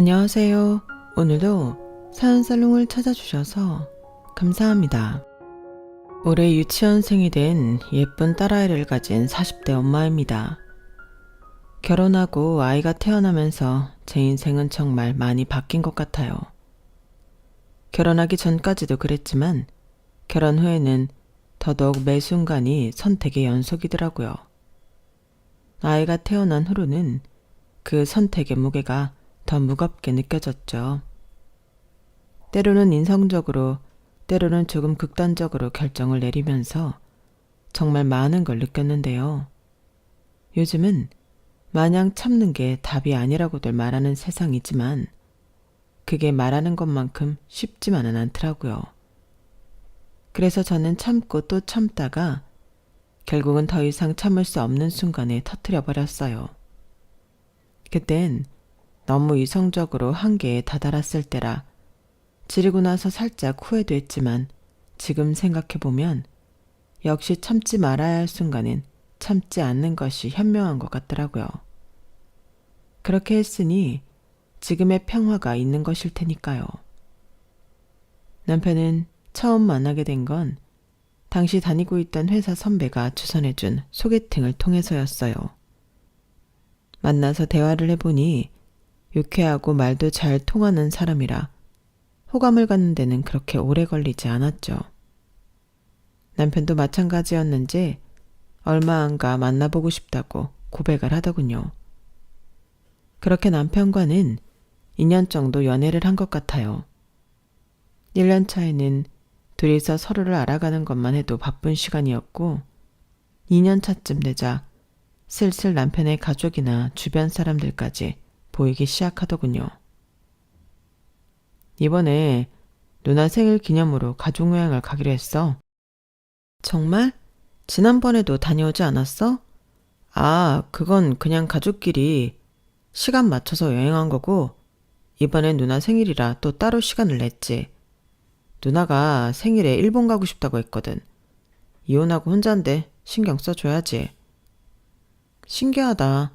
안녕하세요. 오늘도 사연살롱을 찾아주셔서 감사합니다. 올해 유치원생이 된 예쁜 딸아이를 가진 40대 엄마입니다. 결혼하고 아이가 태어나면서 제 인생은 정말 많이 바뀐 것 같아요. 결혼하기 전까지도 그랬지만 결혼 후에는 더더욱 매 순간이 선택의 연속이더라고요. 아이가 태어난 후로는 그 선택의 무게가 더 무겁게 느껴졌죠. 때로는 인성적으로, 때로는 조금 극단적으로 결정을 내리면서 정말 많은 걸 느꼈는데요. 요즘은 마냥 참는 게 답이 아니라고들 말하는 세상이지만 그게 말하는 것만큼 쉽지만은 않더라고요. 그래서 저는 참고 또 참다가 결국은 더 이상 참을 수 없는 순간에 터뜨려 버렸어요. 그땐 너무 이성적으로 한계에 다다랐을 때라 지르고 나서 살짝 후회도 했지만 지금 생각해보면 역시 참지 말아야 할 순간엔 참지 않는 것이 현명한 것 같더라고요. 그렇게 했으니 지금의 평화가 있는 것일 테니까요. 남편은 처음 만나게 된 건 당시 다니고 있던 회사 선배가 추천해준 소개팅을 통해서였어요. 만나서 대화를 해보니 유쾌하고 말도 잘 통하는 사람이라 호감을 갖는 데는 그렇게 오래 걸리지 않았죠. 남편도 마찬가지였는지 얼마 안가 만나보고 싶다고 고백을 하더군요. 그렇게 남편과는 2년 정도 연애를 한 것 같아요. 1년 차에는 둘이서 서로를 알아가는 것만 해도 바쁜 시간이었고 2년 차쯤 되자 슬슬 남편의 가족이나 주변 사람들까지 보이기 시작하더군요. 이번에 누나 생일 기념으로 가족여행을 가기로 했어. 정말? 지난번에도 다녀오지 않았어? 아, 그건 그냥 가족끼리 시간 맞춰서 여행한 거고 이번엔 누나 생일이라 또 따로 시간을 냈지. 누나가 생일에 일본 가고 싶다고 했거든. 이혼하고 혼자인데 신경 써줘야지. 신기하다.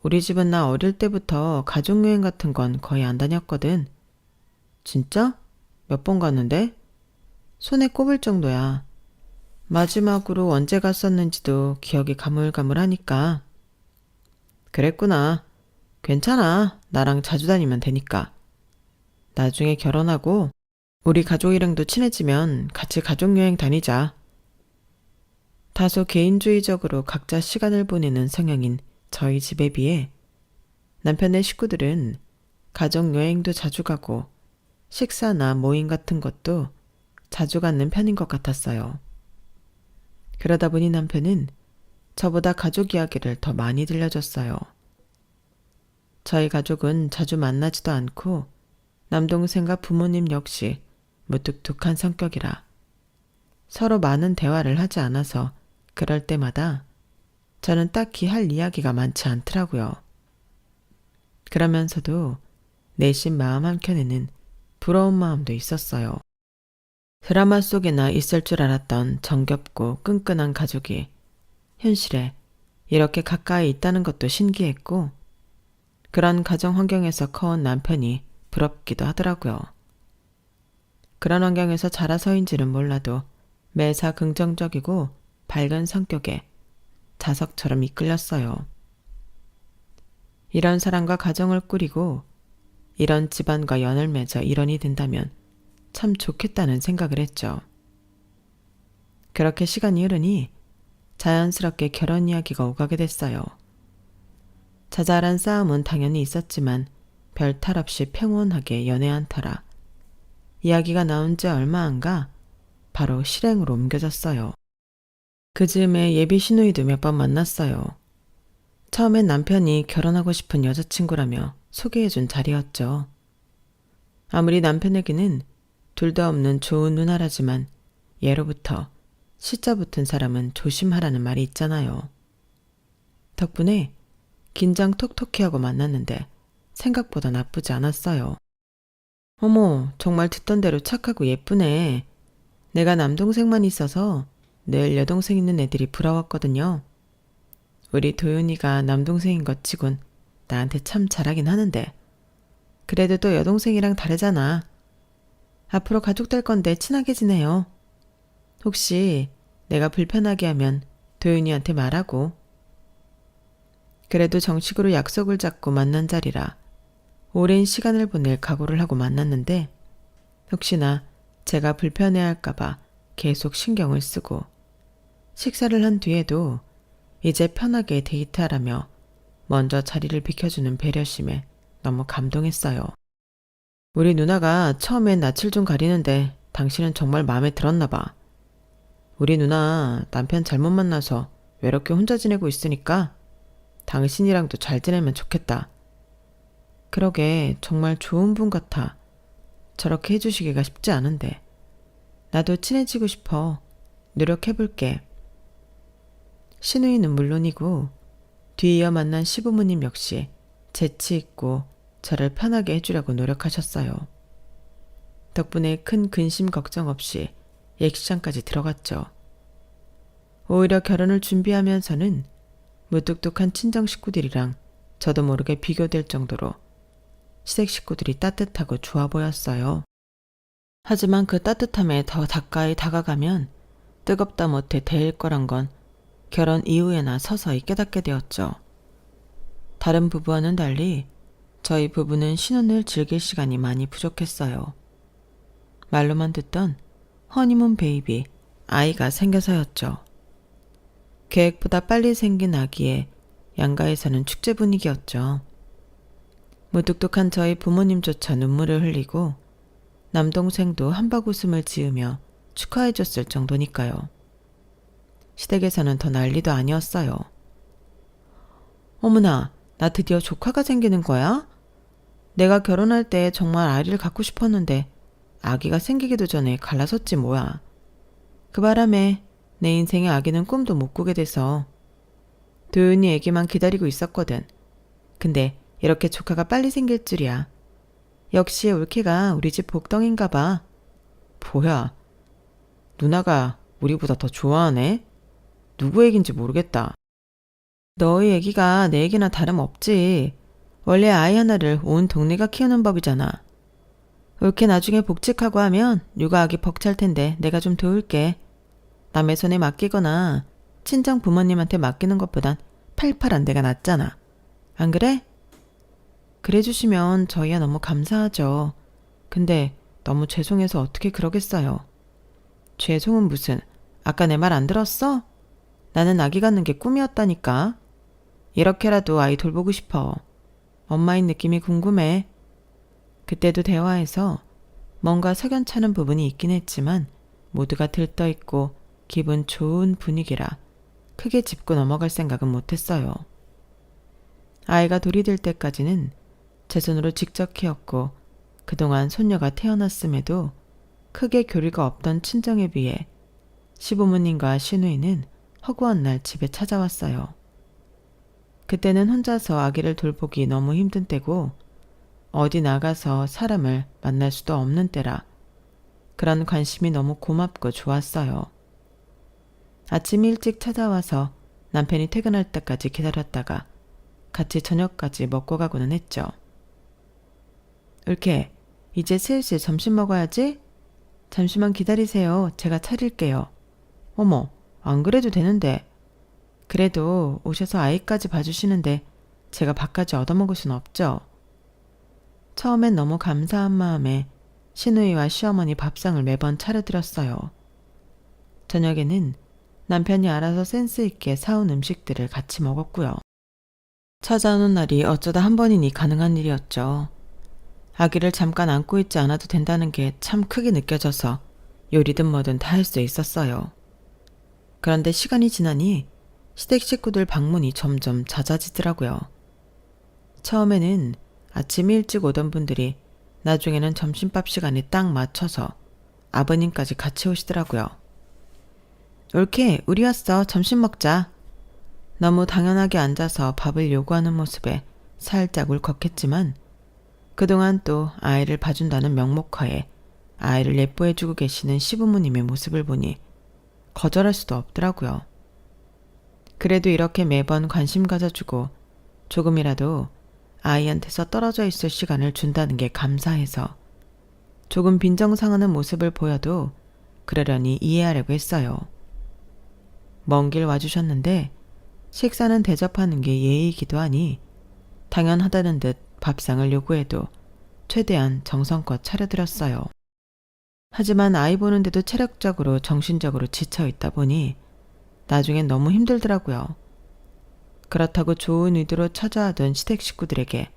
우리 집은 나 어릴 때부터 가족여행 같은 건 거의 안 다녔거든. 진짜? 몇 번 갔는데? 손에 꼽을 정도야. 마지막으로 언제 갔었는지도 기억이 가물가물하니까. 그랬구나. 괜찮아. 나랑 자주 다니면 되니까. 나중에 결혼하고 우리 가족이랑도 친해지면 같이 가족여행 다니자. 다소 개인주의적으로 각자 시간을 보내는 성향인 저희 집에 비해 남편의 식구들은 가족여행도 자주 가고 식사나 모임 같은 것도 자주 갖는 편인 것 같았어요. 그러다 보니 남편은 저보다 가족 이야기를 더 많이 들려줬어요. 저희 가족은 자주 만나지도 않고 남동생과 부모님 역시 무뚝뚝한 성격이라 서로 많은 대화를 하지 않아서 그럴 때마다 저는 딱히 할 이야기가 많지 않더라고요. 그러면서도 내심 마음 한켠에는 부러운 마음도 있었어요. 드라마 속에나 있을 줄 알았던 정겹고 끈끈한 가족이 현실에 이렇게 가까이 있다는 것도 신기했고 그런 가정 환경에서 커온 남편이 부럽기도 하더라고요. 그런 환경에서 자라서인지는 몰라도 매사 긍정적이고 밝은 성격에 자석처럼 이끌렸어요. 이런 사람과 가정을 꾸리고 이런 집안과 연을 맺어 일원이 된다면 참 좋겠다는 생각을 했죠. 그렇게 시간이 흐르니 자연스럽게 결혼 이야기가 오가게 됐어요. 자잘한 싸움은 당연히 있었지만 별 탈 없이 평온하게 연애한 터라 이야기가 나온 지 얼마 안 가 바로 실행으로 옮겨졌어요. 그 즈음에 예비 시누이도 몇 번 만났어요. 처음엔 남편이 결혼하고 싶은 여자친구라며 소개해준 자리였죠. 아무리 남편에게는 둘도 없는 좋은 누나라지만 예로부터 시자 붙은 사람은 조심하라는 말이 있잖아요. 덕분에 긴장 톡톡히 하고 만났는데 생각보다 나쁘지 않았어요. 어머, 정말 듣던 대로 착하고 예쁘네. 내가 남동생만 있어서 늘 여동생 있는 애들이 부러웠거든요. 우리 도윤이가 남동생인 것 치곤 나한테 참 잘하긴 하는데 그래도 또 여동생이랑 다르잖아. 앞으로 가족 될 건데 친하게 지내요. 혹시 내가 불편하게 하면 도윤이한테 말하고. 그래도 정식으로 약속을 잡고 만난 자리라 오랜 시간을 보낼 각오를 하고 만났는데 혹시나 제가 불편해할까봐 계속 신경을 쓰고 식사를 한 뒤에도 이제 편하게 데이트하라며 먼저 자리를 비켜주는 배려심에 너무 감동했어요. 우리 누나가 처음엔 낯을 좀 가리는데 당신은 정말 마음에 들었나 봐. 우리 누나 남편 잘못 만나서 외롭게 혼자 지내고 있으니까 당신이랑도 잘 지내면 좋겠다. 그러게 정말 좋은 분 같아. 저렇게 해주시기가 쉽지 않은데. 나도 친해지고 싶어. 노력해볼게. 시누이는 물론이고 뒤이어 만난 시부모님 역시 재치 있고 저를 편하게 해주려고 노력하셨어요. 덕분에 큰 근심 걱정 없이 예식장까지 들어갔죠. 오히려 결혼을 준비하면서는 무뚝뚝한 친정 식구들이랑 저도 모르게 비교될 정도로 시댁 식구들이 따뜻하고 좋아 보였어요. 하지만 그 따뜻함에 더 가까이 다가가면 뜨겁다 못해 데일 거란 건 결혼 이후에나 서서히 깨닫게 되었죠. 다른 부부와는 달리 저희 부부는 신혼을 즐길 시간이 많이 부족했어요. 말로만 듣던 허니문 베이비, 아이가 생겨서였죠. 계획보다 빨리 생긴 아기에 양가에서는 축제 분위기였죠. 무뚝뚝한 저희 부모님조차 눈물을 흘리고 남동생도 한박 웃음을 지으며 축하해줬을 정도니까요. 시댁에서는 더 난리도 아니었어요. 어머나, 나 드디어 조카가 생기는 거야? 내가 결혼할 때 정말 아이를 갖고 싶었는데 아기가 생기기도 전에 갈라섰지 뭐야. 그 바람에 내 인생의 아기는 꿈도 못 꾸게 돼서 도윤이 애기만 기다리고 있었거든. 근데 이렇게 조카가 빨리 생길 줄이야. 역시 올케가 우리 집 복덩인가 봐. 뭐야, 누나가 우리보다 더 좋아하네? 누구 얘긴지 모르겠다. 너희 애기가 내 애기나 다름없지. 원래 아이 하나를 온 동네가 키우는 법이잖아. 올케 나중에 복직하고 하면 육아하기 벅찰 텐데 내가 좀 도울게. 남의 손에 맡기거나 친정 부모님한테 맡기는 것보단 팔팔한 내가 낫잖아. 안 그래? 그래 주시면 저희야 너무 감사하죠. 근데 너무 죄송해서 어떻게 그러겠어요. 죄송은 무슨, 아까 내 말 안 들었어? 나는 아기 갖는 게 꿈이었다니까. 이렇게라도 아이 돌보고 싶어. 엄마인 느낌이 궁금해. 그때도 대화에서 뭔가 석연찮은 부분이 있긴 했지만 모두가 들떠있고 기분 좋은 분위기라 크게 짚고 넘어갈 생각은 못했어요. 아이가 돌이 될 때까지는 제 손으로 직접 키웠고 그동안 손녀가 태어났음에도 크게 교류가 없던 친정에 비해 시부모님과 시누이는 허구한 날 집에 찾아왔어요. 그때는 혼자서 아기를 돌보기 너무 힘든 때고 어디 나가서 사람을 만날 수도 없는 때라 그런 관심이 너무 고맙고 좋았어요. 아침 일찍 찾아와서 남편이 퇴근할 때까지 기다렸다가 같이 저녁까지 먹고 가고는 했죠. 올케, 이제 슬슬 점심 먹어야지? 잠시만 기다리세요. 제가 차릴게요. 어머, 안 그래도 되는데. 그래도 오셔서 아이까지 봐주시는데 제가 밥까지 얻어먹을 순 없죠. 처음엔 너무 감사한 마음에 시누이와 시어머니 밥상을 매번 차려드렸어요. 저녁에는 남편이 알아서 센스 있게 사온 음식들을 같이 먹었고요. 찾아오는 날이 어쩌다 한 번이니 가능한 일이었죠. 아기를 잠깐 안고 있지 않아도 된다는 게 참 크게 느껴져서 요리든 뭐든 다 할 수 있었어요. 그런데 시간이 지나니 시댁 식구들 방문이 점점 잦아지더라고요. 처음에는 아침 일찍 오던 분들이 나중에는 점심밥 시간에 딱 맞춰서 아버님까지 같이 오시더라고요. 올케, 우리 왔어. 점심 먹자. 너무 당연하게 앉아서 밥을 요구하는 모습에 살짝 울컥했지만 그동안 또 아이를 봐준다는 명목하에 아이를 예뻐해주고 계시는 시부모님의 모습을 보니 거절할 수도 없더라고요. 그래도 이렇게 매번 관심 가져주고 조금이라도 아이한테서 떨어져 있을 시간을 준다는 게 감사해서 조금 빈정상하는 모습을 보여도 그러려니 이해하려고 했어요. 먼 길 와주셨는데 식사는 대접하는 게 예의이기도 하니 당연하다는 듯 밥상을 요구해도 최대한 정성껏 차려드렸어요. 하지만 아이 보는데도 체력적으로 정신적으로 지쳐있다 보니 나중엔 너무 힘들더라고요. 그렇다고 좋은 의도로 찾아와둔 시댁 식구들에게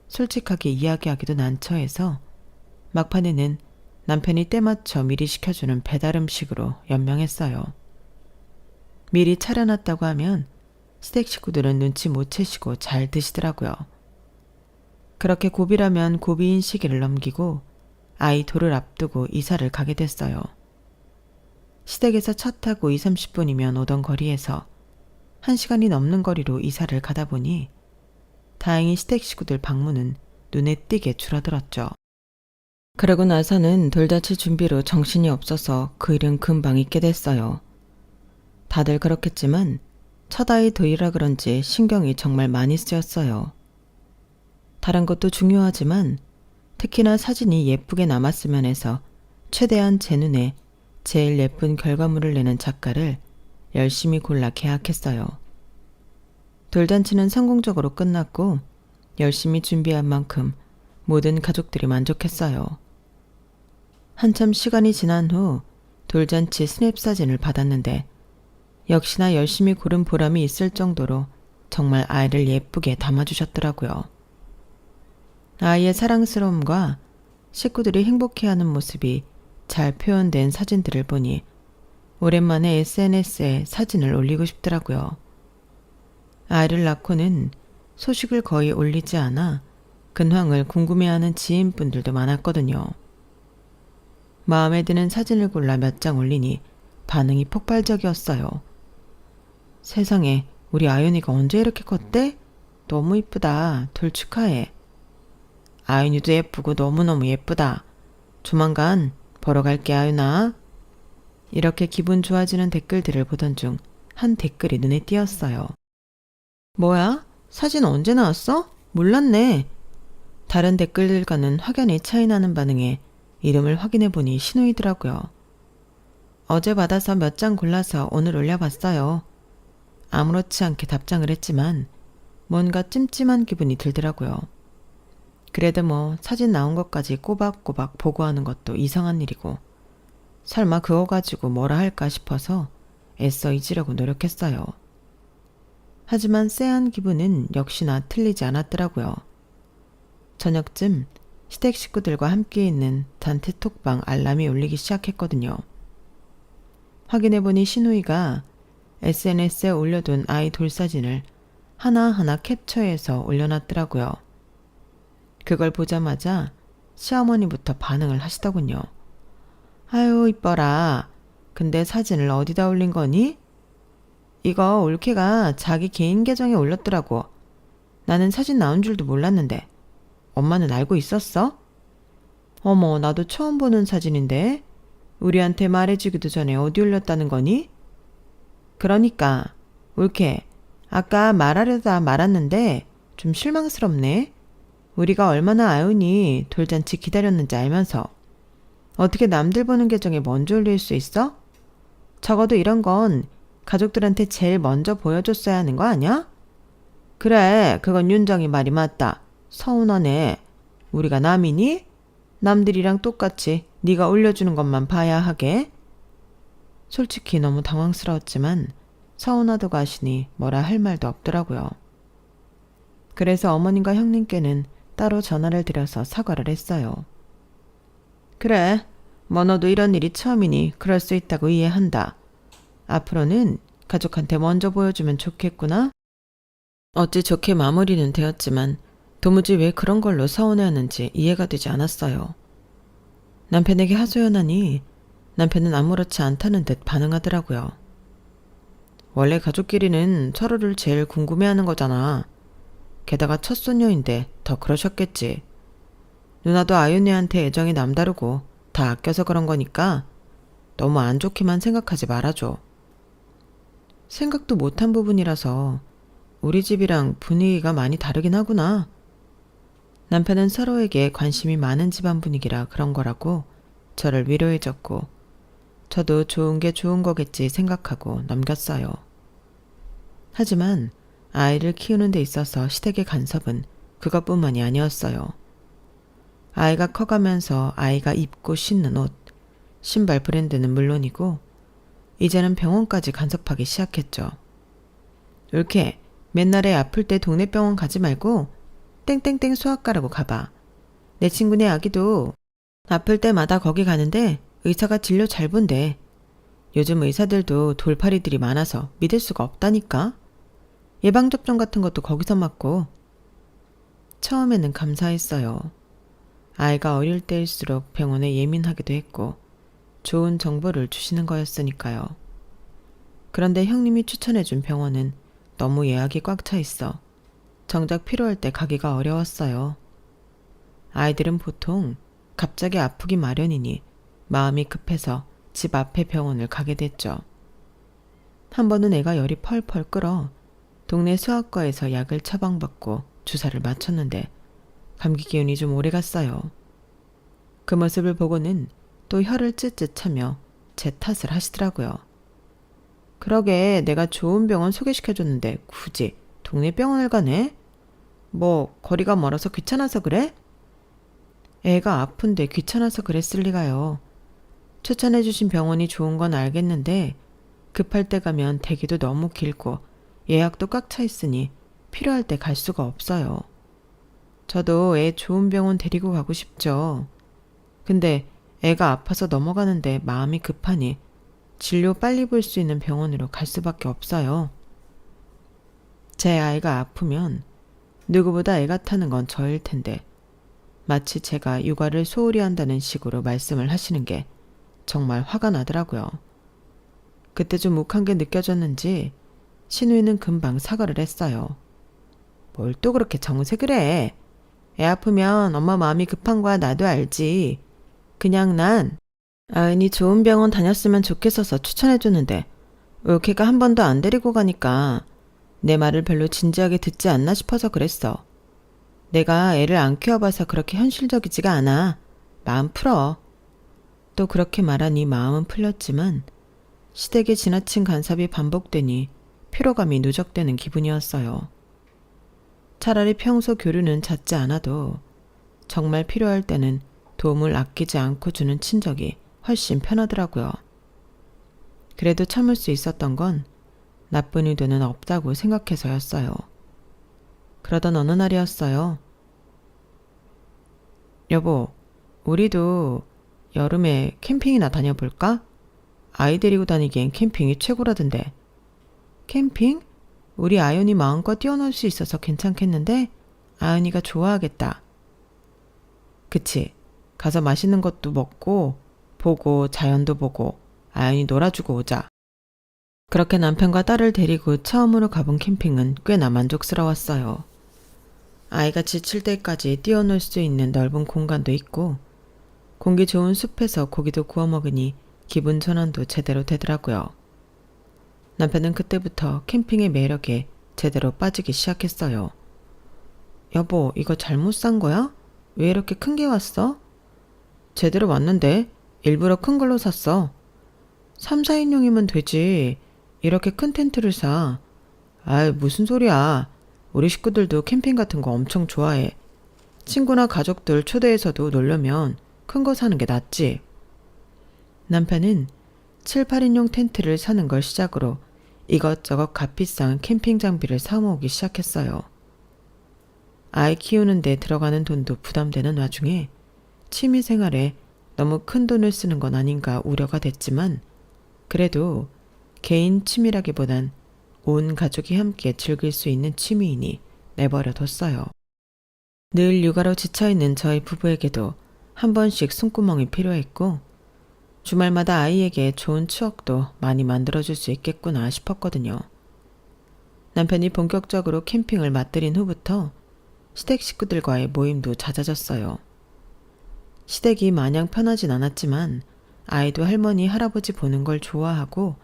솔직하게 이야기하기도 난처해서 막판에는 남편이 때맞춰 미리 시켜주는 배달 음식으로 연명했어요. 미리 차려놨다고 하면 시댁 식구들은 눈치 못 채시고 잘 드시더라고요. 그렇게 고비라면 고비인 시기를 넘기고 아이 돌을 앞두고 이사를 가게 됐어요. 시댁에서 차 타고 2, 30분이면 오던 거리에서 1시간이 넘는 거리로 이사를 가다 보니 다행히 시댁 식구들 방문은 눈에 띄게 줄어들었죠. 그러고 나서는 돌잔치 준비로 정신이 없어서 그 일은 금방 잊게 됐어요. 다들 그렇겠지만 첫 아이 도이라 그런지 신경이 정말 많이 쓰였어요. 다른 것도 중요하지만 특히나 사진이 예쁘게 남았으면 해서 최대한 제 눈에 제일 예쁜 결과물을 내는 작가를 열심히 골라 계약했어요. 돌잔치는 성공적으로 끝났고 열심히 준비한 만큼 모든 가족들이 만족했어요. 한참 시간이 지난 후 돌잔치 스냅 사진을 받았는데 역시나 열심히 고른 보람이 있을 정도로 정말 아이를 예쁘게 담아주셨더라고요. 아이의 사랑스러움과 식구들이 행복해하는 모습이 잘 표현된 사진들을 보니 오랜만에 SNS에 사진을 올리고 싶더라고요. 아이를 낳고는 소식을 거의 올리지 않아 근황을 궁금해하는 지인분들도 많았거든요. 마음에 드는 사진을 골라 몇 장 올리니 반응이 폭발적이었어요. 세상에, 우리 아윤이가 언제 이렇게 컸대? 너무 이쁘다. 돌 축하해. 아윤이도 예쁘고 너무너무 예쁘다. 조만간 보러 갈게, 아윤아. 이렇게 기분 좋아지는 댓글들을 보던 중 한 댓글이 눈에 띄었어요. 뭐야? 사진 언제 나왔어? 몰랐네. 다른 댓글들과는 확연히 차이 나는 반응에 이름을 확인해보니 신우이더라고요. 어제 받아서 몇 장 골라서 오늘 올려봤어요. 아무렇지 않게 답장을 했지만 뭔가 찜찜한 기분이 들더라고요. 그래도 뭐 사진 나온 것까지 꼬박꼬박 보고하는 것도 이상한 일이고 설마 그거 가지고 뭐라 할까 싶어서 애써 잊으려고 노력했어요. 하지만 쎄한 기분은 역시나 틀리지 않았더라고요. 저녁쯤 시댁 식구들과 함께 있는 단체톡방 알람이 울리기 시작했거든요. 확인해보니 신우이가 SNS에 올려둔 아이 돌사진을 하나하나 캡처해서 올려놨더라고요. 그걸 보자마자 시어머니부터 반응을 하시더군요. 아유, 이뻐라. 근데 사진을 어디다 올린 거니? 이거 올케가 자기 개인 계정에 올렸더라고. 나는 사진 나온 줄도 몰랐는데. 엄마는 알고 있었어? 어머, 나도 처음 보는 사진인데. 우리한테 말해주기도 전에 어디 올렸다는 거니? 그러니까 올케, 아까 말하려다 말았는데 좀 실망스럽네. 우리가 얼마나 아윤이 돌잔치 기다렸는지 알면서 어떻게 남들 보는 계정에 먼저 올릴 수 있어? 적어도 이런 건 가족들한테 제일 먼저 보여줬어야 하는 거 아니야? 그래, 그건 윤정이 말이 맞다. 서운하네. 우리가 남이니? 남들이랑 똑같이 네가 올려주는 것만 봐야 하게. 솔직히 너무 당황스러웠지만 서운하다고 하시니 뭐라 할 말도 없더라고요. 그래서 어머님과 형님께는 따로 전화를 드려서 사과를 했어요. 그래, 뭐 너도 이런 일이 처음이니 그럴 수 있다고 이해한다. 앞으로는 가족한테 먼저 보여주면 좋겠구나. 어찌 좋게 마무리는 되었지만 도무지 왜 그런 걸로 서운해하는지 이해가 되지 않았어요. 남편에게 하소연하니 남편은 아무렇지 않다는 듯 반응하더라고요. 원래 가족끼리는 서로를 제일 궁금해하는 거잖아. 게다가 첫 손녀인데 더 그러셨겠지. 누나도 아윤이한테 애정이 남다르고 다 아껴서 그런 거니까 너무 안 좋게만 생각하지 말아줘. 생각도 못한 부분이라서 우리 집이랑 분위기가 많이 다르긴 하구나. 남편은 서로에게 관심이 많은 집안 분위기라 그런 거라고 저를 위로해줬고, 저도 좋은 게 좋은 거겠지 생각하고 넘겼어요. 하지만 아이를 키우는 데 있어서 시댁의 간섭은 그것뿐만이 아니었어요. 아이가 커가면서 아이가 입고 신는 옷, 신발 브랜드는 물론이고 이제는 병원까지 간섭하기 시작했죠. 이렇게 맨날에 아플 때 동네 병원 가지 말고 땡땡땡 소아과라고 가봐. 내 친구네 아기도 아플 때마다 거기 가는데 의사가 진료 잘 본대. 요즘 의사들도 돌팔이들이 많아서 믿을 수가 없다니까. 예방접종 같은 것도 거기서 맞고. 처음에는 감사했어요. 아이가 어릴 때일수록 병원에 예민하기도 했고 좋은 정보를 주시는 거였으니까요. 그런데 형님이 추천해준 병원은 너무 예약이 꽉 차 있어 정작 필요할 때 가기가 어려웠어요. 아이들은 보통 갑자기 아프기 마련이니 마음이 급해서 집 앞에 병원을 가게 됐죠. 한 번은 애가 열이 펄펄 끓어 동네 수학과에서 약을 처방받고 주사를 맞췄는데 감기 기운이 좀 오래 갔어요. 그 모습을 보고는 또 혀를 쯧쯧 차며 제 탓을 하시더라고요. 그러게 내가 좋은 병원 소개시켜줬는데 굳이 동네 병원을 가네? 뭐 거리가 멀어서 귀찮아서 그래? 애가 아픈데 귀찮아서 그랬을 리가요. 추천해주신 병원이 좋은 건 알겠는데 급할 때 가면 대기도 너무 길고 예약도 꽉 차 있으니 필요할 때 갈 수가 없어요. 저도 애 좋은 병원 데리고 가고 싶죠. 근데 애가 아파서 넘어가는데 마음이 급하니 진료 빨리 볼 수 있는 병원으로 갈 수밖에 없어요. 제 아이가 아프면 누구보다 애가 타는 건 저일 텐데 마치 제가 육아를 소홀히 한다는 식으로 말씀을 하시는 게 정말 화가 나더라고요. 그때 좀 욱한 게 느껴졌는지 신우이는 금방 사과를 했어요. 뭘 또 그렇게 정색을 해. 애 아프면 엄마 마음이 급한 거야 나도 알지. 그냥 난 아은이 좋은 병원 다녔으면 좋겠어서 추천해줬는데 올케가 한 번도 안 데리고 가니까 내 말을 별로 진지하게 듣지 않나 싶어서 그랬어. 내가 애를 안 키워봐서 그렇게 현실적이지가 않아. 마음 풀어. 또 그렇게 말하니 마음은 풀렸지만 시댁의 지나친 간섭이 반복되니 피로감이 누적되는 기분이었어요. 차라리 평소 교류는 잦지 않아도 정말 필요할 때는 도움을 아끼지 않고 주는 친적이 훨씬 편하더라고요. 그래도 참을 수 있었던 건 나쁜 의도는 없다고 생각해서였어요. 그러던 어느 날이었어요. 여보, 우리도 여름에 캠핑이나 다녀볼까? 아이 데리고 다니기엔 캠핑이 최고라던데. 캠핑? 우리 아연이 마음껏 뛰어놀 수 있어서 괜찮겠는데? 아연이가 좋아하겠다. 그치. 가서 맛있는 것도 먹고 보고 자연도 보고 아연이 놀아주고 오자. 그렇게 남편과 딸을 데리고 처음으로 가본 캠핑은 꽤나 만족스러웠어요. 아이가 지칠 때까지 뛰어놀 수 있는 넓은 공간도 있고 공기 좋은 숲에서 고기도 구워 먹으니 기분 전환도 제대로 되더라고요. 남편은 그때부터 캠핑의 매력에 제대로 빠지기 시작했어요. 여보, 이거 잘못 산 거야? 왜 이렇게 큰 게 왔어? 제대로 왔는데 일부러 큰 걸로 샀어. 3, 4인용이면 되지. 이렇게 큰 텐트를 사. 아이, 무슨 소리야. 우리 식구들도 캠핑 같은 거 엄청 좋아해. 친구나 가족들 초대해서도 놀려면 큰 거 사는 게 낫지. 남편은 7, 8인용 텐트를 사는 걸 시작으로 이것저것 값비싼 캠핑 장비를 사모으기 시작했어요. 아이 키우는데 들어가는 돈도 부담되는 와중에 취미생활에 너무 큰 돈을 쓰는 건 아닌가 우려가 됐지만 그래도 개인 취미라기보단 온 가족이 함께 즐길 수 있는 취미이니 내버려 뒀어요. 늘 육아로 지쳐있는 저희 부부에게도 한 번씩 숨구멍이 필요했고 주말마다 아이에게 좋은 추억도 많이 만들어줄 수 있겠구나 싶었거든요. 남편이 본격적으로 캠핑을 맛들인 후부터 시댁 식구들과의 모임도 잦아졌어요. 시댁이 마냥 편하진 않았지만 아이도 할머니, 할아버지 보는 걸 좋아하고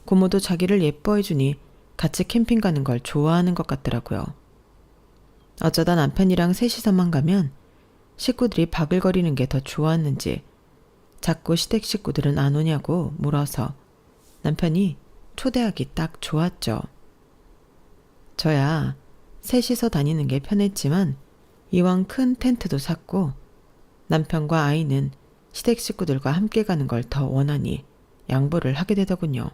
고모도 자기를 예뻐해주니 같이 캠핑 가는 걸 좋아하는 것 같더라고요. 어쩌다 남편이랑 셋이서만 가면 식구들이 바글거리는 게 더 좋았는지 자꾸 시댁 식구들은 안 오냐고 물어서 남편이 초대하기 딱 좋았죠. 저야 셋이서 다니는 게 편했지만 이왕 큰 텐트도 샀고 남편과 아이는 시댁 식구들과 함께 가는 걸 더 원하니 양보를 하게 되더군요.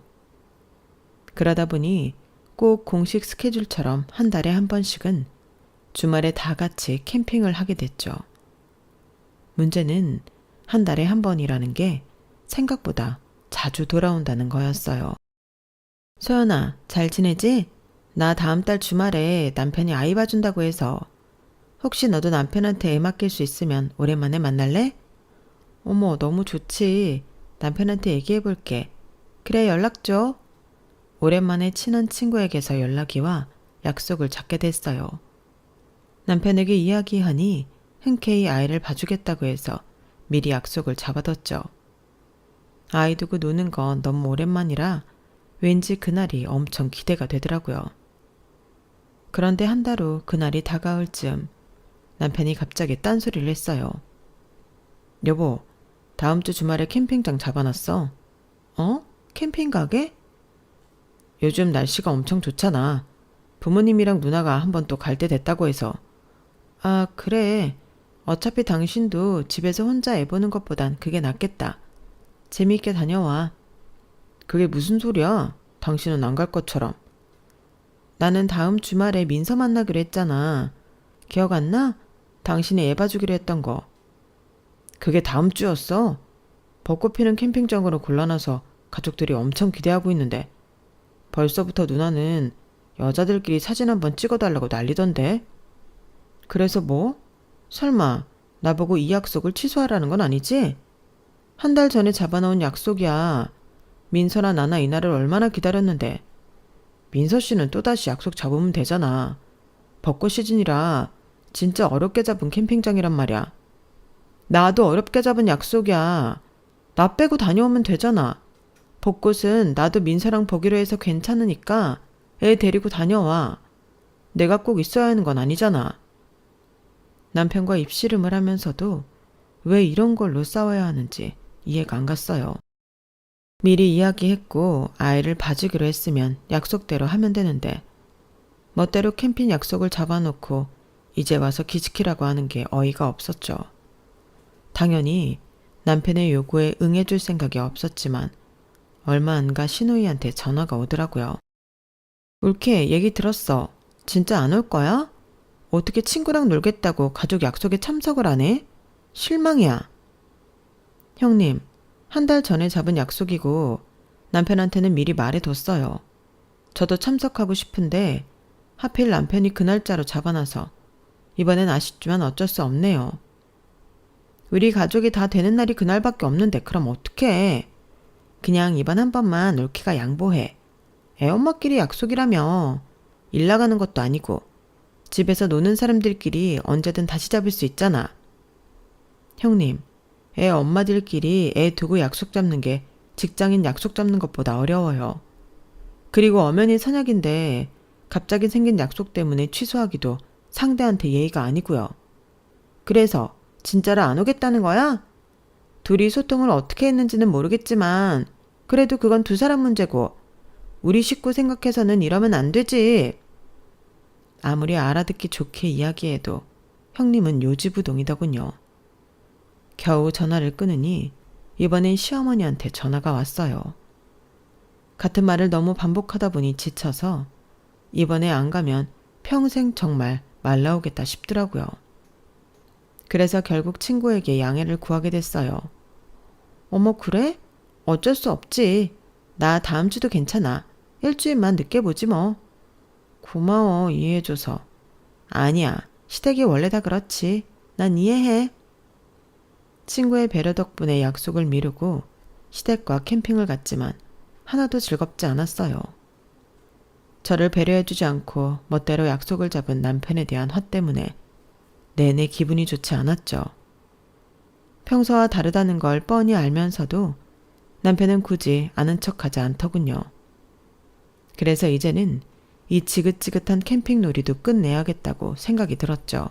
그러다 보니 꼭 공식 스케줄처럼 한 달에 한 번씩은 주말에 다 같이 캠핑을 하게 됐죠. 문제는 한 달에 한 번이라는 게 생각보다 자주 돌아온다는 거였어요. 소연아, 잘 지내지? 나 다음 달 주말에 남편이 아이 봐준다고 해서 혹시 너도 남편한테 애 맡길 수 있으면 오랜만에 만날래? 어머, 너무 좋지. 남편한테 얘기해볼게. 그래, 연락 줘. 오랜만에 친한 친구에게서 연락이 와 약속을 잡게 됐어요. 남편에게 이야기하니 흔쾌히 아이를 봐주겠다고 해서 미리 약속을 잡아뒀죠. 아이 두고 노는 건 너무 오랜만이라 왠지 그날이 엄청 기대가 되더라고요. 그런데 한 달 후 그날이 다가올 즈음 남편이 갑자기 딴소리를 했어요. 여보, 다음 주 주말에 캠핑장 잡아놨어. 어? 캠핑 가게? 요즘 날씨가 엄청 좋잖아. 부모님이랑 누나가 한번 또 갈 때 됐다고 해서. 아, 그래. 어차피 당신도 집에서 혼자 애 보는 것보단 그게 낫겠다. 재미있게 다녀와. 그게 무슨 소리야? 당신은 안 갈 것처럼. 나는 다음 주말에 민서 만나기로 했잖아. 기억 안 나? 당신이 애 봐주기로 했던 거. 그게 다음 주였어? 벚꽃 피는 캠핑장으로 골라놔서 가족들이 엄청 기대하고 있는데 벌써부터 누나는 여자들끼리 사진 한번 찍어달라고 난리던데. 그래서 뭐? 설마 나보고 이 약속을 취소하라는 건 아니지? 한 달 전에 잡아놓은 약속이야. 민서나 나나 이날을 얼마나 기다렸는데. 민서 씨는 또다시 약속 잡으면 되잖아. 벚꽃 시즌이라 진짜 어렵게 잡은 캠핑장이란 말이야. 나도 어렵게 잡은 약속이야. 나 빼고 다녀오면 되잖아. 벚꽃은 나도 민서랑 보기로 해서 괜찮으니까 애 데리고 다녀와. 내가 꼭 있어야 하는 건 아니잖아. 남편과 입씨름을 하면서도 왜 이런 걸로 싸워야 하는지 이해가 안 갔어요. 미리 이야기했고 아이를 봐주기로 했으면 약속대로 하면 되는데 멋대로 캠핑 약속을 잡아놓고 이제 와서 기지키라고 하는 게 어이가 없었죠. 당연히 남편의 요구에 응해줄 생각이 없었지만 얼마 안 가 시누이한테 전화가 오더라고요. 울케, 얘기 들었어. 진짜 안 올 거야? 어떻게 친구랑 놀겠다고 가족 약속에 참석을 안 해? 실망이야. 형님, 한 달 전에 잡은 약속이고 남편한테는 미리 말해뒀어요. 저도 참석하고 싶은데 하필 남편이 그 날짜로 잡아놔서 이번엔 아쉽지만 어쩔 수 없네요. 우리 가족이 다 되는 날이 그날밖에 없는데 그럼 어떡해. 그냥 이번 한 번만 올케가 양보해. 애엄마끼리 약속이라며. 일 나가는 것도 아니고 집에서 노는 사람들끼리 언제든 다시 잡을 수 있잖아. 형님, 애 엄마들끼리 애 두고 약속 잡는 게 직장인 약속 잡는 것보다 어려워요. 그리고 엄연히 선약인데 갑자기 생긴 약속 때문에 취소하기도 상대한테 예의가 아니고요. 그래서 진짜로 안 오겠다는 거야? 둘이 소통을 어떻게 했는지는 모르겠지만 그래도 그건 두 사람 문제고 우리 식구 생각해서는 이러면 안 되지. 아무리 알아듣기 좋게 이야기해도 형님은 요지부동이더군요. 겨우 전화를 끊으니 이번엔 시어머니한테 전화가 왔어요. 같은 말을 너무 반복하다 보니 지쳐서 이번에 안 가면 평생 정말 말 나오겠다 싶더라고요. 그래서 결국 친구에게 양해를 구하게 됐어요. 어머, 그래? 어쩔 수 없지. 나 다음 주도 괜찮아. 일주일만 늦게 보지 뭐. 고마워, 이해해줘서. 아니야, 시댁이 원래 다 그렇지. 난 이해해. 친구의 배려 덕분에 약속을 미루고 시댁과 캠핑을 갔지만 하나도 즐겁지 않았어요. 저를 배려해주지 않고 멋대로 약속을 잡은 남편에 대한 화 때문에 내내 기분이 좋지 않았죠. 평소와 다르다는 걸 뻔히 알면서도 남편은 굳이 아는 척하지 않더군요. 그래서 이제는 이 지긋지긋한 캠핑 놀이도 끝내야겠다고 생각이 들었죠.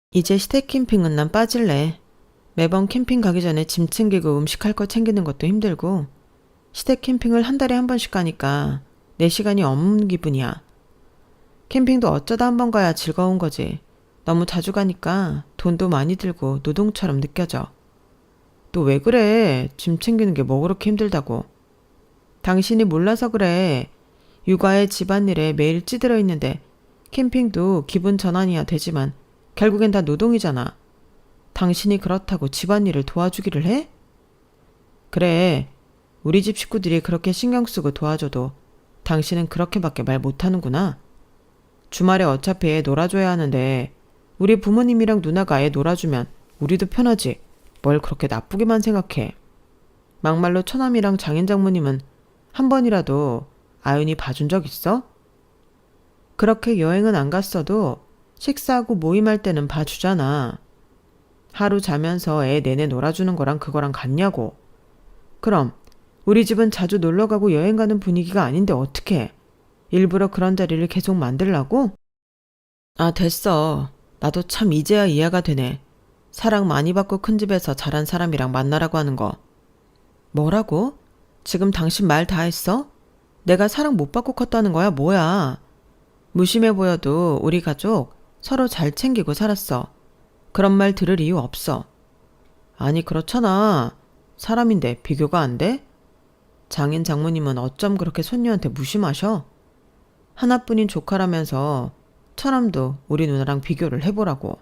이제 시댁 캠핑은 난 빠질래. 매번 캠핑 가기 전에 짐 챙기고 음식할 거 챙기는 것도 힘들고 시댁 캠핑을 한 달에 한 번씩 가니까 내 시간이 없는 기분이야. 캠핑도 어쩌다 한 번 가야 즐거운 거지. 너무 자주 가니까 돈도 많이 들고 노동처럼 느껴져. 너 왜 그래? 짐 챙기는 게 뭐 그렇게 힘들다고. 당신이 몰라서 그래. 육아에 집안일에 매일 찌들어 있는데 캠핑도 기분 전환이야 되지만 결국엔 다 노동이잖아. 당신이 그렇다고 집안일을 도와주기를 해? 그래. 우리 집 식구들이 그렇게 신경 쓰고 도와줘도 당신은 그렇게밖에 말 못하는구나. 주말에 어차피 애 놀아줘야 하는데 우리 부모님이랑 누나가 애 놀아주면 우리도 편하지. 뭘 그렇게 나쁘게만 생각해. 막말로 처남이랑 장인 장모님은 한 번이라도 아윤이 봐준 적 있어? 그렇게 여행은 안 갔어도 식사하고 모임할 때는 봐주잖아. 하루 자면서 애 내내 놀아주는 거랑 그거랑 같냐고. 그럼 우리 집은 자주 놀러가고 여행 가는 분위기가 아닌데 어떡해. 일부러 그런 자리를 계속 만들라고? 아, 됐어. 나도 참 이제야 이해가 되네. 사랑 많이 받고 큰 집에서 자란 사람이랑 만나라고 하는 거. 뭐라고? 지금 당신 말 다 했어? 내가 사랑 못 받고 컸다는 거야? 뭐야? 무심해 보여도 우리 가족 서로 잘 챙기고 살았어. 그런 말 들을 이유 없어. 아니, 그렇잖아. 사람인데 비교가 안 돼? 장인 장모님은 어쩜 그렇게 손녀한테 무심하셔? 하나뿐인 조카라면서 처남도 우리 누나랑 비교를 해보라고.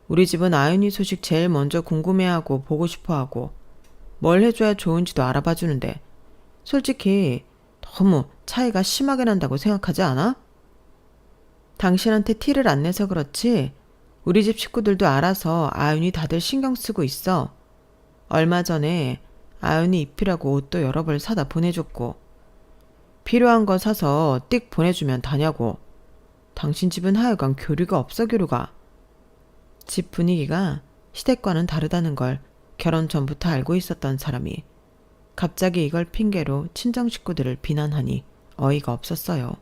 우리 집은 아윤이 소식 제일 먼저 궁금해하고 보고 싶어하고 뭘 해줘야 좋은지도 알아봐 주는데 솔직히 너무 차이가 심하게 난다고 생각하지 않아? 당신한테 티를 안 내서 그렇지 우리 집 식구들도 알아서 아윤이 다들 신경 쓰고 있어. 얼마 전에 아윤이 입히라고 옷도 여러 벌 사다 보내줬고 필요한 거 사서 띡 보내주면 다냐고. 당신 집은 하여간 교류가 없어 교류가. 집 분위기가 시댁과는 다르다는 걸 결혼 전부터 알고 있었던 사람이 갑자기 이걸 핑계로 친정 식구들을 비난하니 어이가 없었어요.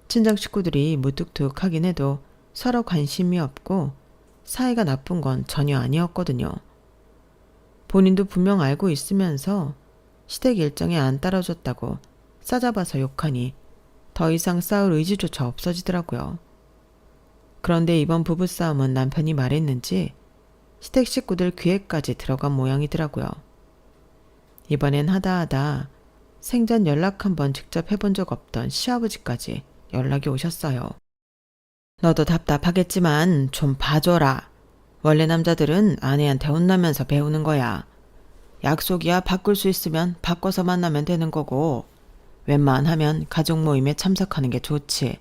친정 식구들이 무뚝뚝하긴 해도 서로 관심이 없고 사이가 나쁜 건 전혀 아니었거든요. 본인도 분명 알고 있으면서 시댁 일정에 안 따라줬다고 싸잡아서 욕하니 더 이상 싸울 의지조차 없어지더라고요. 그런데 이번 부부싸움은 남편이 말했는지 시댁 식구들 귀에까지 들어간 모양이더라고요. 이번엔 하다하다 생전 연락 한번 직접 해본 적 없던 시아버지까지 연락이 오셨어요. 너도 답답하겠지만 좀 봐줘라. 원래 남자들은 아내한테 혼나면서 배우는 거야. 약속이야 바꿀 수 있으면 바꿔서 만나면 되는 거고 웬만하면 가족 모임에 참석하는 게 좋지.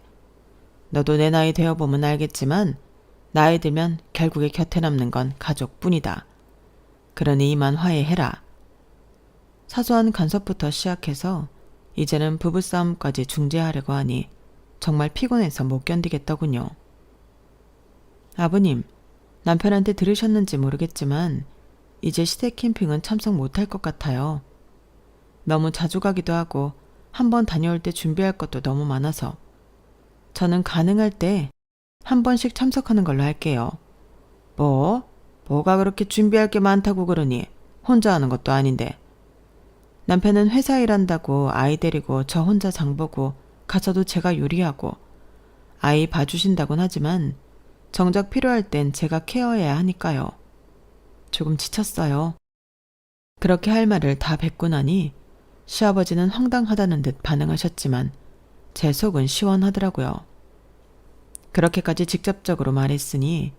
너도 내 나이 되어보면 알겠지만 나이 들면 결국에 곁에 남는 건 가족뿐이다. 그러니 이만 화해해라. 사소한 간섭부터 시작해서 이제는 부부싸움까지 중재하려고 하니 정말 피곤해서 못 견디겠더군요. 아버님, 남편한테 들으셨는지 모르겠지만 이제 시댁 캠핑은 참석 못할 것 같아요. 너무 자주 가기도 하고 한 번 다녀올 때 준비할 것도 너무 많아서 저는 가능할 때 한 번씩 참석하는 걸로 할게요. 뭐? 뭐가 그렇게 준비할 게 많다고 그러니? 혼자 하는 것도 아닌데. 남편은 회사 일한다고 아이 데리고 저 혼자 장보고 가서도 제가 요리하고 아이 봐주신다곤 하지만 정작 필요할 땐 제가 케어해야 하니까요. 조금 지쳤어요. 그렇게 할 말을 다 뱉고 나니 시아버지는 황당하다는 듯 반응하셨지만 제 속은 시원하더라고요. 그렇게까지 직접적으로 말했으니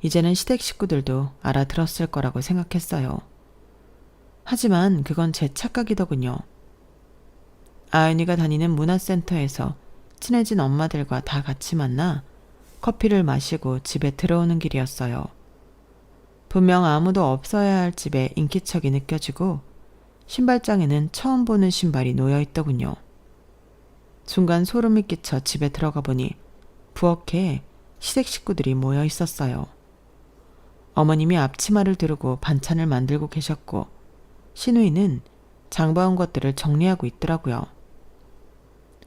이제는 시댁 식구들도 알아들었을 거라고 생각했어요. 하지만 그건 제 착각이더군요. 아윤이가 다니는 문화센터에서 친해진 엄마들과 다 같이 만나 커피를 마시고 집에 들어오는 길이었어요. 분명 아무도 없어야 할 집에 인기척이 느껴지고 신발장에는 처음 보는 신발이 놓여있더군요. 순간 소름이 끼쳐 집에 들어가 보니 부엌에 시댁 식구들이 모여 있었어요. 어머님이 앞치마를 두르고 반찬을 만들고 계셨고 시누이는 장봐온 것들을 정리하고 있더라고요.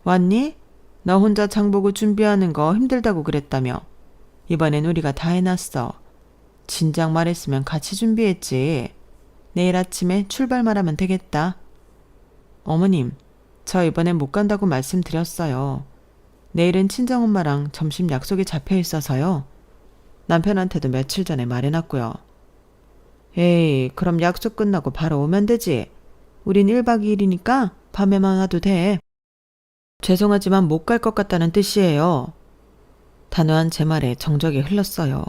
왔니? 너 혼자 장보고 준비하는 거 힘들다고 그랬다며. 이번엔 우리가 다 해놨어. 진작 말했으면 같이 준비했지. 내일 아침에 출발 말하면 되겠다. 어머님, 저 이번엔 못 간다고 말씀드렸어요. 내일은 친정엄마랑 점심 약속이 잡혀 있어서요. 남편한테도 며칠 전에 말해놨고요. 에이, 그럼 약속 끝나고 바로 오면 되지. 우린 1박 2일이니까 밤에만 와도 돼. 죄송하지만 못 갈 것 같다는 뜻이에요. 단호한 제 말에 정적이 흘렀어요.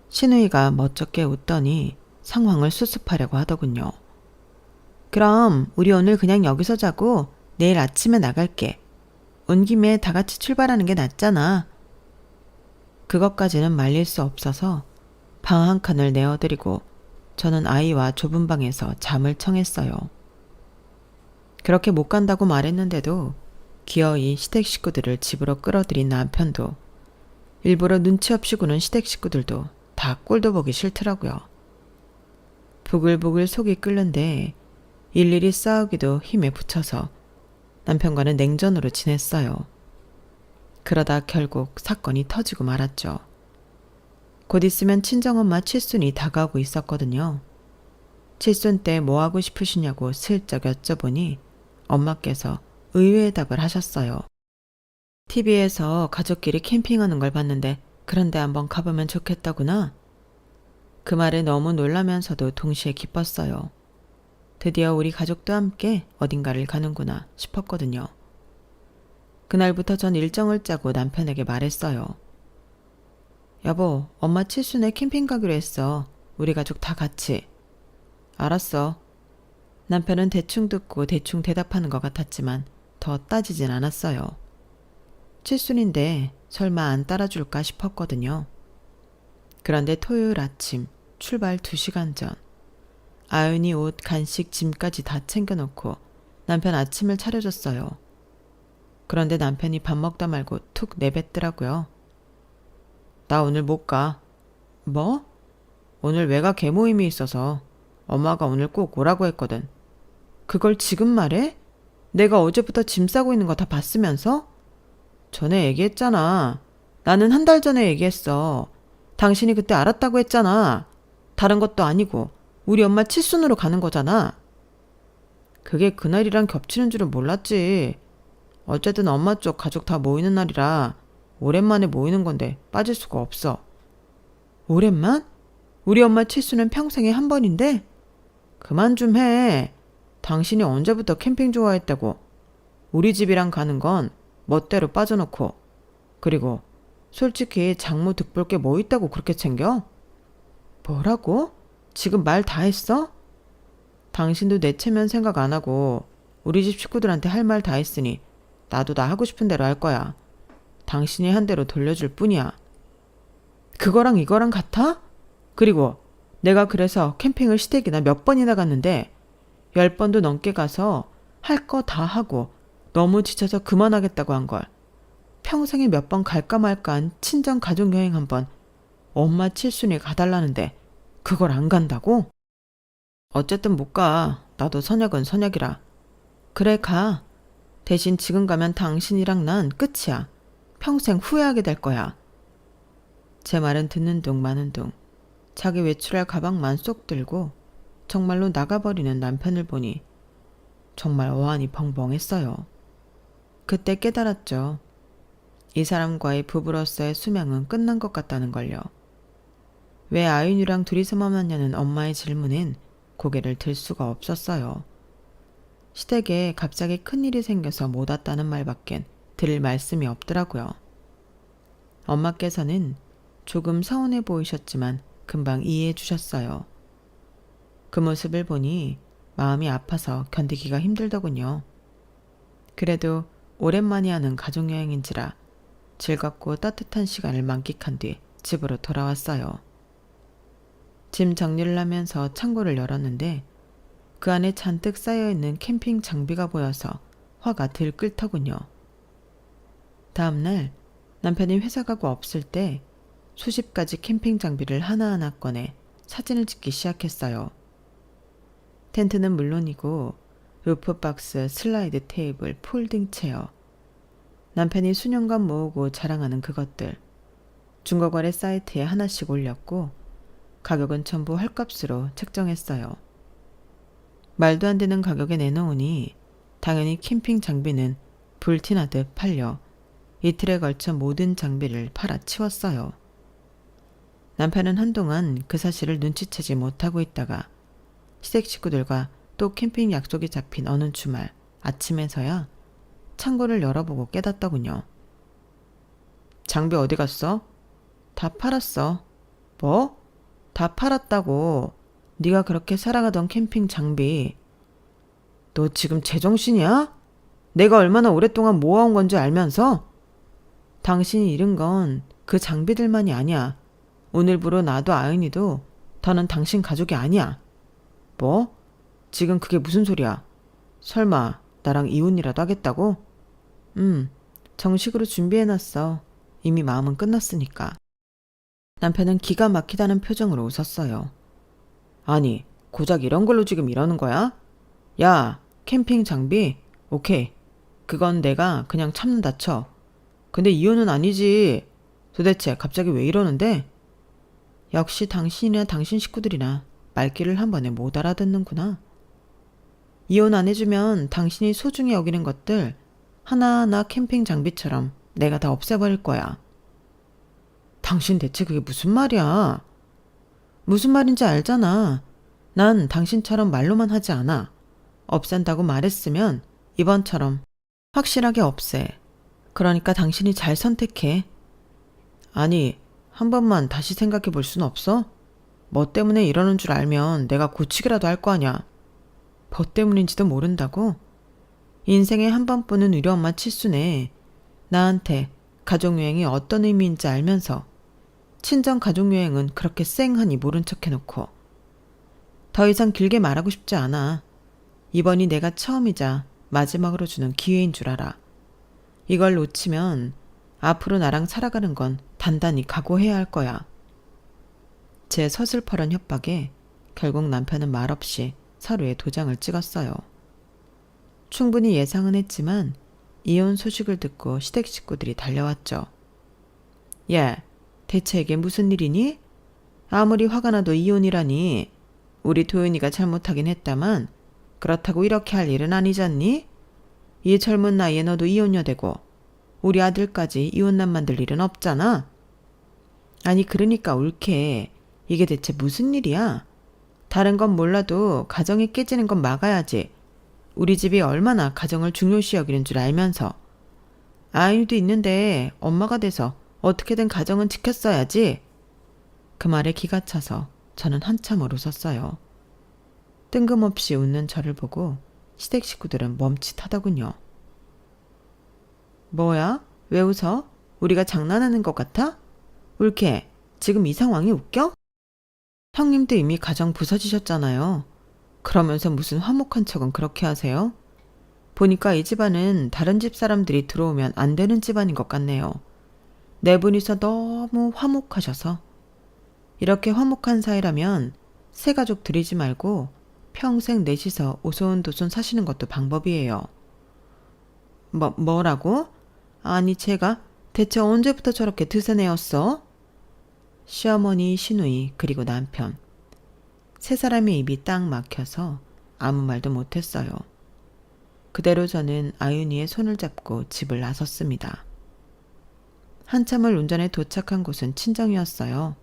신우이가 멋쩍게 웃더니 상황을 수습하려고 하더군요. 그럼 우리 오늘 그냥 여기서 자고 내일 아침에 나갈게. 온 김에 다 같이 출발하는 게 낫잖아. 그것까지는 말릴 수 없어서 방 한 칸을 내어드리고 저는 아이와 좁은 방에서 잠을 청했어요. 그렇게 못 간다고 말했는데도 기어이 시댁 식구들을 집으로 끌어들인 남편도 일부러 눈치 없이 구는 시댁 식구들도 다 꼴도 보기 싫더라고요. 부글부글 속이 끓는데 일일이 싸우기도 힘에 부쳐서 남편과는 냉전으로 지냈어요. 그러다 결국 사건이 터지고 말았죠. 곧 있으면 친정엄마 칠순이 다가오고 있었거든요. 칠순 때 뭐 하고 싶으시냐고 슬쩍 여쭤보니 엄마께서 의외의 답을 하셨어요. TV에서 가족끼리 캠핑하는 걸 봤는데 그런데 한번 가보면 좋겠다구나. 그 말에 너무 놀라면서도 동시에 기뻤어요. 드디어 우리 가족도 함께 어딘가를 가는구나 싶었거든요. 그날부터 전 일정을 짜고 남편에게 말했어요. 여보, 엄마 칠순에 캠핑 가기로 했어. 우리 가족 다 같이. 알았어. 남편은 대충 듣고 대충 대답하는 것 같았지만 더 따지진 않았어요. 칠순인데 설마 안 따라줄까 싶었거든요. 그런데 토요일 아침 출발 2시간 전 아윤이 옷, 간식, 짐까지 다 챙겨놓고 남편 아침을 차려줬어요. 그런데 남편이 밥 먹다 말고 툭 내뱉더라고요. 나 오늘 못 가. 뭐? 오늘 외가 개모임이 있어서 엄마가 오늘 꼭 오라고 했거든. 그걸 지금 말해? 내가 어제부터 짐 싸고 있는 거 다 봤으면서? 전에 얘기했잖아. 나는 한 달 전에 얘기했어. 당신이 그때 알았다고 했잖아. 다른 것도 아니고 우리 엄마 칠순으로 가는 거잖아. 그게 그날이랑 겹치는 줄은 몰랐지. 어쨌든 엄마 쪽 가족 다 모이는 날이라 오랜만에 모이는 건데 빠질 수가 없어. 오랜만? 우리 엄마 칠순은 평생에 한 번인데? 그만 좀 해. 당신이 언제부터 캠핑 좋아했다고. 우리 집이랑 가는 건 멋대로 빠져놓고. 그리고 솔직히 장모 득볼 게 뭐 있다고 그렇게 챙겨? 뭐라고? 지금 말 다 했어? 당신도 내 체면 생각 안 하고 우리 집 식구들한테 할 말 다 했으니 나도 나 하고 싶은 대로 할 거야. 당신이 한 대로 돌려줄 뿐이야. 그거랑 이거랑 같아? 그리고 내가 그래서 캠핑을 시댁이나 몇 번이나 갔는데 10번도 넘게 가서 할 거 다 하고 너무 지쳐서 그만하겠다고 한 걸. 평생에 몇 번 갈까 말까 한 친정 가족여행 한 번 엄마 칠순이 가달라는데 그걸 안 간다고? 어쨌든 못 가. 나도 선약은 선약이라. 그래 가. 대신 지금 가면 당신이랑 난 끝이야. 평생 후회하게 될 거야. 제 말은 듣는 둥 마는 둥 자기 외출할 가방만 쏙 들고 정말로 나가버리는 남편을 보니 정말 어안이 벙벙했어요. 그때 깨달았죠. 이 사람과의 부부로서의 수명은 끝난 것 같다는 걸요. 왜 아윤이랑 둘이서만 만나는 엄마의 질문엔 고개를 들 수가 없었어요. 시댁에 갑자기 큰일이 생겨서 못 왔다는 말밖엔 들을 말씀이 없더라고요. 엄마께서는 조금 서운해 보이셨지만 금방 이해해 주셨어요. 그 모습을 보니 마음이 아파서 견디기가 힘들더군요. 그래도 오랜만에 하는 가족여행인지라 즐겁고 따뜻한 시간을 만끽한 뒤 집으로 돌아왔어요. 짐 정리를 하면서 창고를 열었는데 그 안에 잔뜩 쌓여있는 캠핑 장비가 보여서 화가 들끓더군요. 다음날 남편이 회사 가고 없을 때 수십 가지 캠핑 장비를 하나하나 꺼내 사진을 찍기 시작했어요. 텐트는 물론이고 루프박스, 슬라이드 테이블, 폴딩 체어, 남편이 수년간 모으고 자랑하는 그것들. 중고거래 사이트에 하나씩 올렸고 가격은 전부 헐값으로 책정했어요. 말도 안 되는 가격에 내놓으니 당연히 캠핑 장비는 불티나듯 팔려 이틀에 걸쳐 모든 장비를 팔아치웠어요. 남편은 한동안 그 사실을 눈치채지 못하고 있다가 시댁 식구들과 또 캠핑 약속이 잡힌 어느 주말 아침에서야 창고를 열어보고 깨닫더군요. 장비 어디 갔어? 다 팔았어. 뭐? 다 팔았다고. 네가 그렇게 살아가던 캠핑 장비. 너 지금 제정신이야? 내가 얼마나 오랫동안 모아온 건지 알면서? 당신이 잃은 건 그 장비들만이 아니야. 오늘부로 나도 아윤이도 더는 당신 가족이 아니야. 뭐? 지금 그게 무슨 소리야? 설마 나랑 이혼이라도 하겠다고? 정식으로 준비해놨어. 이미 마음은 끝났으니까. 남편은 기가 막히다는 표정으로 웃었어요. 아니, 고작 이런 걸로 지금 이러는 거야? 야, 캠핑 장비? 오케이. 그건 내가 그냥 참는다 쳐. 근데 이혼은 아니지. 도대체 갑자기 왜 이러는데? 역시 당신이나 당신 식구들이나 말귀를 한 번에 못 알아듣는구나. 이혼 안 해주면 당신이 소중히 여기는 것들 하나하나 캠핑 장비처럼 내가 다 없애버릴 거야. 당신 대체 그게 무슨 말이야? 무슨 말인지 알잖아. 난 당신처럼 말로만 하지 않아. 없앤다고 말했으면 이번처럼 확실하게 없애. 그러니까 당신이 잘 선택해. 아니, 한 번만 다시 생각해 볼 순 없어? 뭐 때문에 이러는 줄 알면 내가 고치기라도 할 거 아냐. 뭐 때문인지도 모른다고? 인생에 한 번뿐인 우리 엄마 칠순에 나한테 가족여행이 어떤 의미인지 알면서 친정 가족여행은 그렇게 쌩하니 모른 척 해놓고. 더 이상 길게 말하고 싶지 않아. 이번이 내가 처음이자 마지막으로 주는 기회인 줄 알아. 이걸 놓치면 앞으로 나랑 살아가는 건 단단히 각오해야 할 거야. 제 서슬퍼런 협박에 결국 남편은 말없이 서류에 도장을 찍었어요. 충분히 예상은 했지만 이혼 소식을 듣고 시댁 식구들이 달려왔죠. 야, 대체 이게 무슨 일이니? 아무리 화가 나도 이혼이라니. 우리 도윤이가 잘못하긴 했다만 그렇다고 이렇게 할 일은 아니잖니? 이 젊은 나이에 너도 이혼녀 되고 우리 아들까지 이혼남 만들 일은 없잖아. 아니 그러니까 옳게. 이게 대체 무슨 일이야? 다른 건 몰라도 가정이 깨지는 건 막아야지. 우리 집이 얼마나 가정을 중요시 여기는 줄 알면서. 아이도 있는데 엄마가 돼서 어떻게든 가정은 지켰어야지. 그 말에 기가 차서 저는 한참을 웃었어요. 뜬금없이 웃는 저를 보고 시댁 식구들은 멈칫하더군요. 뭐야? 왜 웃어? 우리가 장난하는 것 같아? 옳게, 지금 이 상황이 웃겨? 형님도 이미 가정 부서지셨잖아요. 그러면서 무슨 화목한 척은 그렇게 하세요? 보니까 이 집안은 다른 집 사람들이 들어오면 안 되는 집안인 것 같네요. 네 분이서 너무 화목하셔서. 이렇게 화목한 사이라면 새 가족 들이지 말고 평생 넷이서 오손도손 사시는 것도 방법이에요. 뭐라고? 아니 제가 대체 언제부터 저렇게 드세네였어? 시어머니, 시누이, 그리고 남편. 세 사람의 입이 딱 막혀서 아무 말도 못했어요. 그대로 저는 아윤이의 손을 잡고 집을 나섰습니다. 한참을 운전해 도착한 곳은 친정이었어요.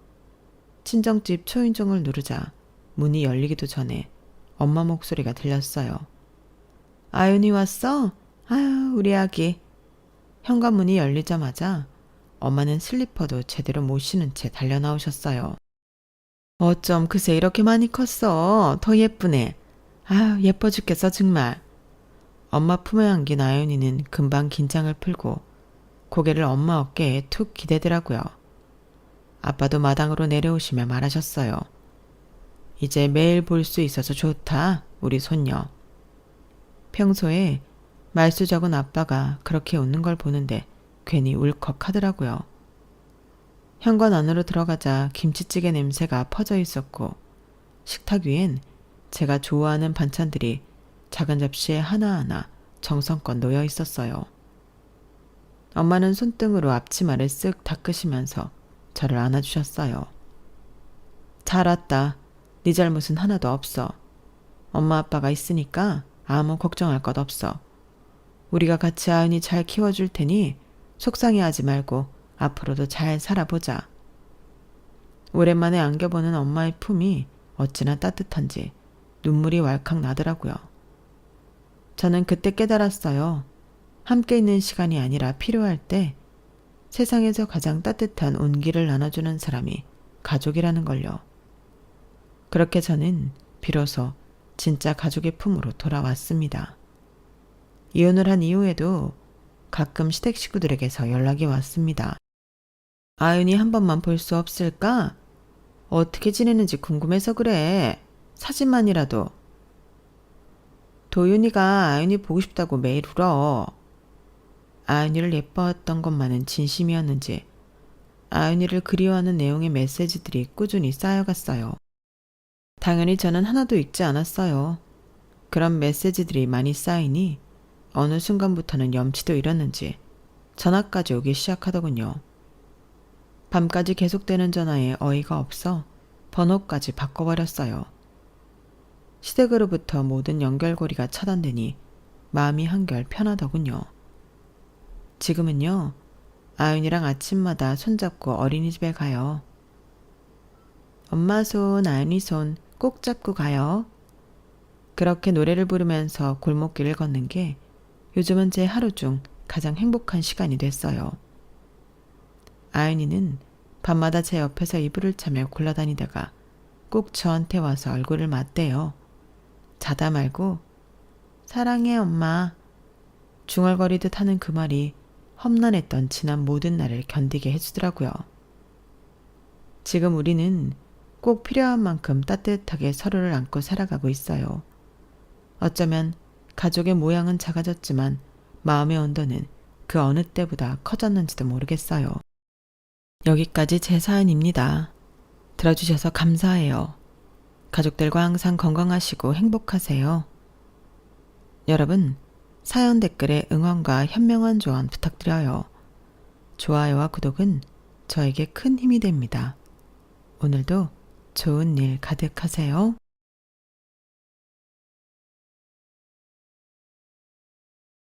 친정집 초인종을 누르자 문이 열리기도 전에 엄마 목소리가 들렸어요. 아윤이 왔어? 아유, 우리 아기. 현관문이 열리자마자 엄마는 슬리퍼도 제대로 못 신은 채 달려나오셨어요. 어쩜 그새 이렇게 많이 컸어. 더 예쁘네. 아유, 예뻐 죽겠어 정말. 엄마 품에 안긴 아윤이는 금방 긴장을 풀고 고개를 엄마 어깨에 툭 기대더라고요. 아빠도 마당으로 내려오시며 말하셨어요. 이제 매일 볼 수 있어서 좋다, 우리 손녀. 평소에 말수 적은 아빠가 그렇게 웃는 걸 보는데 괜히 울컥하더라고요. 현관 안으로 들어가자 김치찌개 냄새가 퍼져 있었고 식탁 위엔 제가 좋아하는 반찬들이 작은 접시에 하나하나 정성껏 놓여 있었어요. 엄마는 손등으로 앞치마를 쓱 닦으시면서 저를 안아주셨어요. 잘 왔다. 네 잘못은 하나도 없어. 엄마 아빠가 있으니까 아무 걱정할 것 없어. 우리가 같이 아윤이 잘 키워줄 테니 속상해하지 말고 앞으로도 잘 살아보자. 오랜만에 안겨보는 엄마의 품이 어찌나 따뜻한지 눈물이 왈칵 나더라고요. 저는 그때 깨달았어요. 함께 있는 시간이 아니라 필요할 때 세상에서 가장 따뜻한 온기를 나눠주는 사람이 가족이라는 걸요. 그렇게 저는 비로소 진짜 가족의 품으로 돌아왔습니다. 이혼을 한 이후에도 가끔 시댁 식구들에게서 연락이 왔습니다. 아윤이 한 번만 볼 수 없을까? 어떻게 지내는지 궁금해서 그래. 사진만이라도. 도윤이가 아윤이 보고 싶다고 매일 울어. 아윤이를 예뻐했던 것만은 진심이었는지 아윤이를 그리워하는 내용의 메시지들이 꾸준히 쌓여갔어요. 당연히 저는 하나도 읽지 않았어요. 그런 메시지들이 많이 쌓이니 어느 순간부터는 염치도 잃었는지 전화까지 오기 시작하더군요. 밤까지 계속되는 전화에 어이가 없어 번호까지 바꿔버렸어요. 시댁으로부터 모든 연결고리가 차단되니 마음이 한결 편하더군요. 지금은요, 아윤이랑 아침마다 손잡고 어린이집에 가요. 엄마 손, 아윤이 손 꼭 잡고 가요. 그렇게 노래를 부르면서 골목길을 걷는 게 요즘은 제 하루 중 가장 행복한 시간이 됐어요. 아윤이는 밤마다 제 옆에서 이불을 차며 굴러다니다가 꼭 저한테 와서 얼굴을 맞대요. 자다 말고 사랑해 엄마. 중얼거리듯 하는 그 말이 험난했던 지난 모든 날을 견디게 해주더라고요. 지금 우리는 꼭 필요한 만큼 따뜻하게 서로를 안고 살아가고 있어요. 어쩌면 가족의 모양은 작아졌지만 마음의 온도는 그 어느 때보다 커졌는지도 모르겠어요. 여기까지 제 사연입니다. 들어주셔서 감사해요. 가족들과 항상 건강하시고 행복하세요. 여러분, 사연 댓글에 응원과 현명한 조언 부탁드려요. 좋아요와 구독은 저에게 큰 힘이 됩니다. 오늘도 좋은 일 가득하세요.